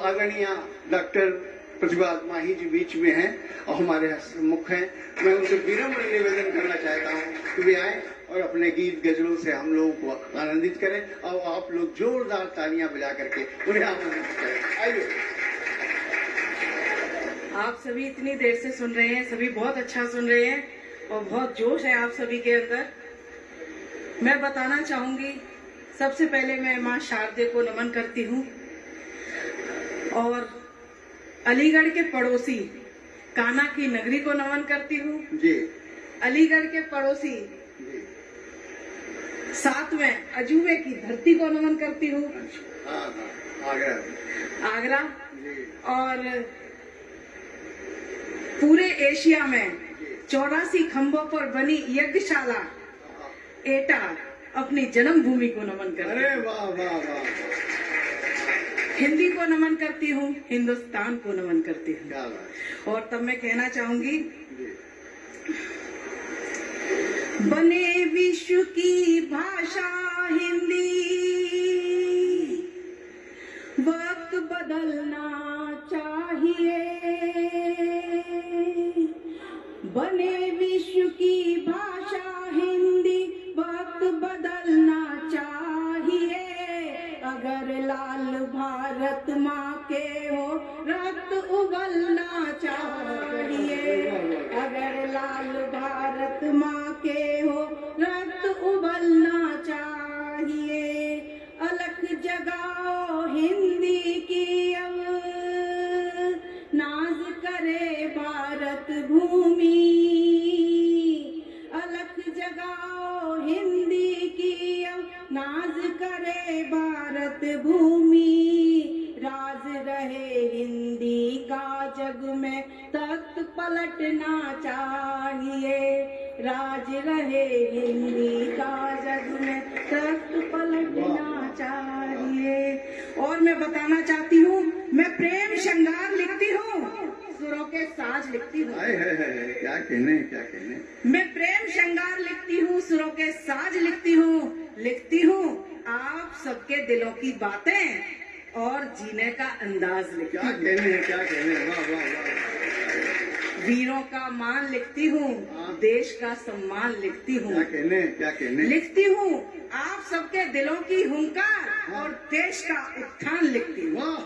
आदरणीय डॉक्टर प्रतिभा माही जी बीच में हैं और हमारे मुख हैं। मैं उनसे विनम्र निवेदन करना चाहता हूँ कि वे आए और अपने गीत गजलों से हम लोगों को आनंदित करें और आप लोग जोरदार तालियां बजा करके उन्हें आनंदित करें। आइए। आप सभी इतनी देर से सुन रहे हैं, सभी बहुत अच्छा सुन रहे हैं और बहुत जोश है आप सभी के अंदर। मैं बताना चाहूंगी, सबसे पहले मैं मां शारदे को नमन करती हूँ और अलीगढ़ के पड़ोसी कान्हा की नगरी को नमन करती हूँ जी। अलीगढ़ के पड़ोसी जी। साथ में अजूबे की धरती को नमन करती हूँ। आगरा और पूरे एशिया में 84 खंभों पर बनी यज्ञशाला एटा अपनी जन्मभूमि को नमन करती हूँ। अरे वाह वाह वाह। हिंदी को नमन करती हूँ, हिंदुस्तान को नमन करती हूँ। और तब मैं कहना चाहूंगी, बने विश्व की भाषा हिंदी, वक्त बदलना चाहिए। बने विश्व की भाषा हिंदी, वक्त बदलना चाहिए। अगर लाल भारत माँ के हो रक्त उबलना चाहिए। अगर लाल भारत माँ के हो रक्त उबलना चाहिए। अलख जगाओ हिंदी की अब, नाज करे भारत भूमि। अलख जगाओ हिंदी की अब, नाज करे भारत भूमि। राज रहे हिंदी का जग में, तख्त पलटना चाहिए। राज रहे हिंदी का जग में, तख्त पलटना चाहिए। और मैं बताना चाहती हूँ, मैं प्रेम श्रृंगार लिखती हूँ, सुरों के साज लिखती हूँ। क्या कहने क्या कहने। मैं प्रेम श्रृंगार लिखती हूँ, सुरों के साज लिखती हूँ आप सबके दिलों की बातें और जीने का अंदाज लिखती हूँ। क्या कहने वाह वाह वाह। वीरों का मान लिखती हूँ, देश का सम्मान लिखती हूँ। क्या कहने लिखती हूँ आप सबके दिलों की हुंकार और देश का उत्थान लिखती हूँ।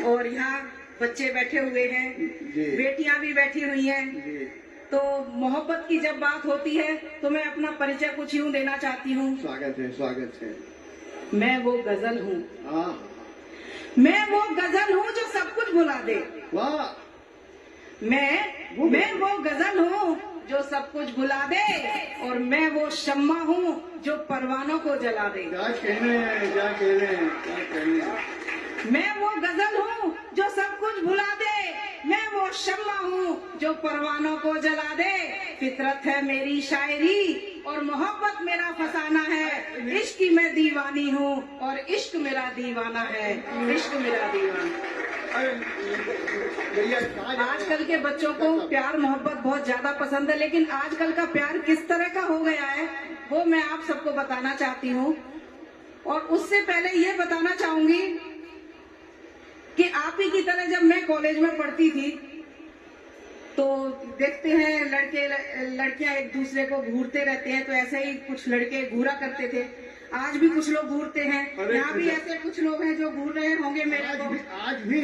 और यहाँ बच्चे बैठे हुए हैं, बेटियां भी बैठी हुई हैं। तो मोहब्बत की जब बात होती है तो मैं अपना परिचय कुछ यूं देना चाहती हूँ। स्वागत है। मैं वो गजल हूँ, मैं वो गजल हूँ जो सब कुछ भुला दे। वाह। मैं वो गजल हूँ जो सब कुछ भुला दे, और मैं वो शम्मा हूँ जो परवानों को जला दे। क्या कहने। मैं वो गजल हूँ जो सब कुछ भुला दे, मैं वो शम्मा हूँ जो परवानों को जला दे। फितरत है मेरी शायरी और मोहब्बत मेरा फसाना है। इश्क की मैं दीवानी हूँ और इश्क मेरा दीवाना है। इश्क मेरा दीवाना। आजकल के बच्चों को प्यार मोहब्बत बहुत ज्यादा पसंद है, लेकिन आजकल का प्यार किस तरह का हो गया है वो मैं आप सबको बताना चाहती हूँ। और उससे पहले ये बताना चाहूंगी कि आप ही की तरह जब मैं कॉलेज में पढ़ती थी तो देखते हैं लड़के लड़कियां एक दूसरे को घूरते रहते हैं, तो ऐसे ही कुछ लड़के घूरा करते थे। आज भी कुछ लोग घूरते हैं, यहाँ भी ऐसे कुछ लोग हैं जो घूर रहे होंगे मेरे को। आज भी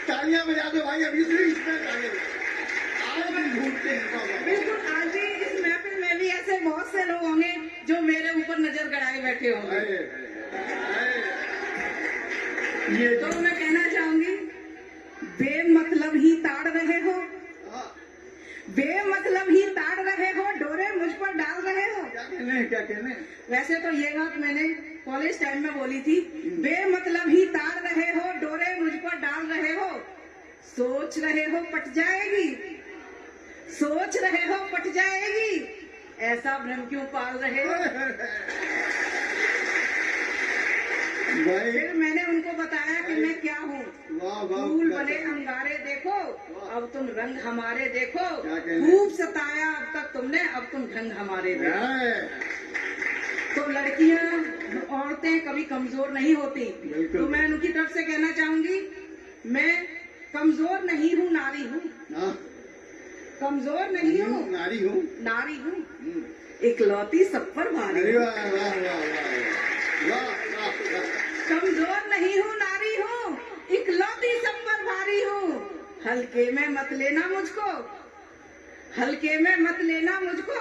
तालियां बजा दो भाई, अभी भी इसमें आज भी घूरते हैं। बिल्कुल, आज भी इस महफिल में भी ऐसे बहुत से लोग होंगे जो मेरे ऊपर नजर गड़ाए बैठे होंगे। ये तो मैं कहना चाहूंगी, बेमतलब ही ताड़ रहे हो, बेमतलब ही ताड़ रहे हो, डोरे मुझ पर डाल रहे हो। क्या कहने। वैसे तो ये बात मैंने कॉलेज टाइम में बोली थी, बेमतलब ही ताड़ रहे हो, डोरे मुझ पर डाल रहे हो। सोच रहे हो पट जाएगी, सोच रहे हो पट जाएगी, ऐसा भ्रम क्यों पाल रहे हो। फिर मैंने उनको बताया कि मैं क्या हूँ। फूल बने अंगारे देखो, अब तुम रंग हमारे देखो। खूब सताया अब तक तुमने, अब तुम ढंग हमारे देखो। तो लड़कियां औरतें कभी कमजोर नहीं होती। बिल्कुल। तो मैं उनकी तरफ से कहना चाहूंगी, मैं कमजोर नहीं हूँ, नारी हूँ। हाँ, कमजोर नहीं हूँ, नारी हूँ। नारी हूँ, इकलौती सब पर भारी अरे हूँ। वाह वाह वाह वाह वाह वाह। कमजोर नहीं हूँ, नारी हूँ, इकलौती सब पर भारी हूँ। हल्के में मत लेना मुझको, हल्के में मत लेना मुझको,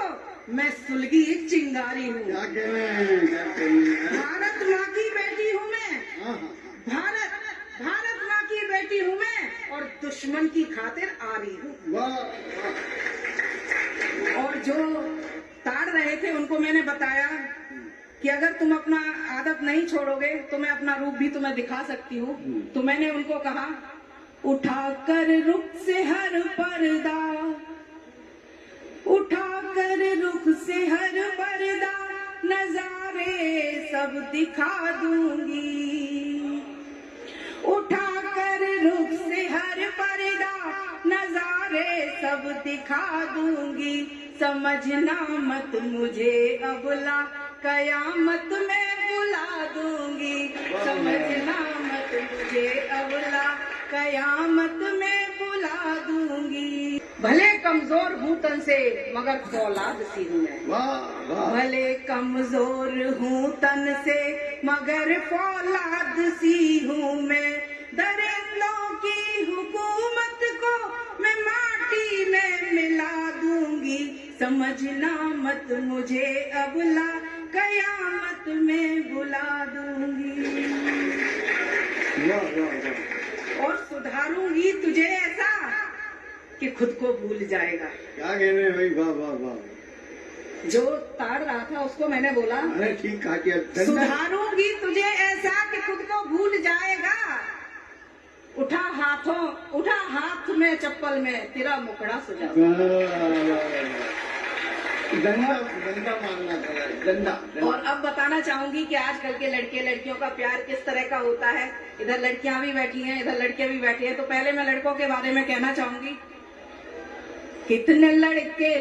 मैं सुलगी एक चिंगारी हूँ। क्या कहना है, क्या कहना है? भारत माँ की बेटी हूँ मैं, हाँ, हाँ, भारत माँ की बेटी हूँ मैं, और दुश्मन की खातिर आ रही हूँ। वाह वाह। और जो ताड़ रहे थे उनको मैंने बताया कि अगर तुम अपना आदत नहीं छोड़ोगे तो मैं अपना रूप भी तुम्हें दिखा सकती हूँ। तो मैंने उनको कहा, उठाकर रुख से हर पर्दा, उठाकर रुख से हर पर्दा, नजारे सब दिखा दूंगी। उठाकर रुख से हर पर्दा, नजारे सब दिखा दूंगी। समझना मत मुझे अबला, कयामत में बुला दूंगी। समझना मत मुझे अबला, कयामत में बुला दूंगी। भले कमजोर हूँ तन से मगर फौलाद सी हूँ मैं। वाह वाह। भले कमजोर हूँ तन से मगर फौलाद सी हूँ मैं। दरिंदों की हुकूमत को मैं माटी में मिला दूंगी। समझना मत मुझे अबला, कयामत में बुला दूंगी। वाह वाह वाह। और सुधारूंगी तुझे ऐसा कि खुद को भूल जाएगा। क्या कहने हैं भाई, वाह वाह वाह। जो ताड़ रहा था उसको मैंने बोला, अरे ठीक कहा कि सुधारूंगी तुझे ऐसा कि खुद को भूल जाएगा। उठा हाथ में चप्पल में तेरा मुखड़ा सुझा। डंडा डंडा मारना था, डंडा। और अब बताना चाहूंगी कि आजकल के लड़के लड़कियों का प्यार किस तरह का होता है। इधर लड़कियां भी बैठी हैं, इधर लड़के भी बैठे हैं। तो पहले मैं लड़कों के बारे में कहना चाहूंगी, कितने लड़के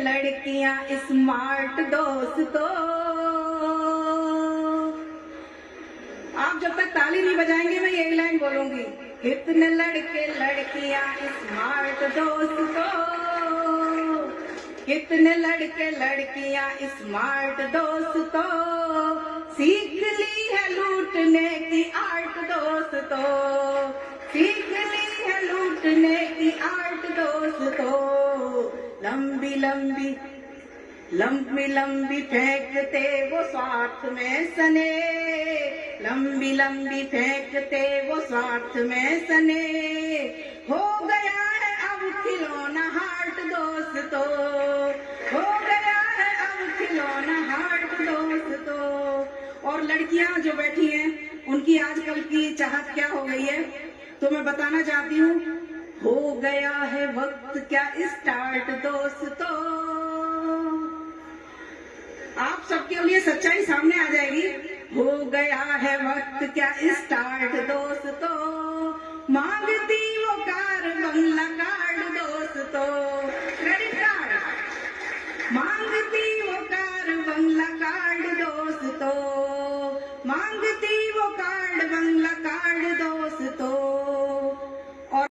लड़कियां स्मार्ट दोस्तों। आप जब तक ताली नहीं बजाएंगे मैं यही लाइन बोलूंगी, कितने लड़के लड़कियां स्मार्ट दोस्तों। कितने लड़के लड़कियां स्मार्ट दोस्तों। सीख ली है लूटने की आर्ट दोस्तों। सीख ली है लूटने की आर्ट दोस्तों। लंबी लंबी फेंकते वो स्वार्थ में सने। लंबी फेंकते वो स्वार्थ में सने। हो गया है अब खिलौना हार्ट दोस्तों। हो गया है अब खिलौना हार्ट दोस्तों। और लड़कियां जो बैठी हैं उनकी आजकल की चाहत क्या हो गई है तो मैं बताना चाहती हूँ, हो गया है वक्त क्या स्टार्ट दोस्तों। आप सबके लिए सच्चाई सामने आ जाएगी। हो गया है वक्त क्या स्टार्ट दोस्तों। मांगती वो कार बंगला कार